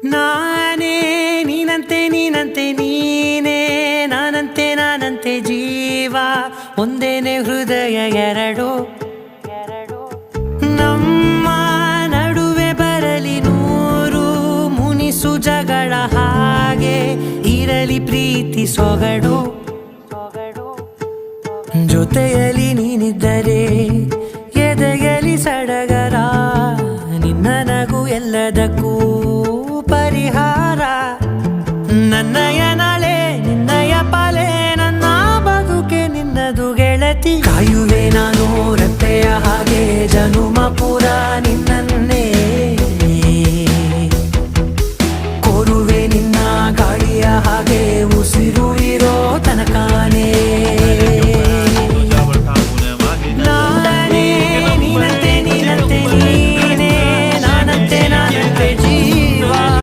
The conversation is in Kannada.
ನಾನೇ ನೀನಂತೆ ನೀನಂತೆ ನೀನೇ ನಾನಂತೆ ನಾನಂತೆ ಜೀವ ಒಂದೇನೆ ಹೃದಯ ಎರಡು ನಮ್ಮ ನಡುವೆ ಬರಲಿ ನೂರು ಮುನಿಸು ಜಗಳ ಹಾಗೆ ಇರಲಿ ಪ್ರೀತಿ ಸೊಗಡು ಜೊತೆಯಲ್ಲಿ ನೀನಿದ್ದರೆ ಎದೆಯಲಿ ಸಡಗರ ನಿನ್ನ ನಗು ಎಲ್ಲದಕ್ಕೂ ಪರಿಹಾರ ನನ್ನಯ ನಾಳೆ ನಿನ್ನಯ ಪಾಲೆ ನನ್ನ ಬದುಕೆ ನಿನ್ನದು ಗೆಳತಿ ಕಾಯುವೆ ನಾನು ರೆಪ್ಪೆಯ ಹಾಗೆ ಜನುಮ ಪೂರ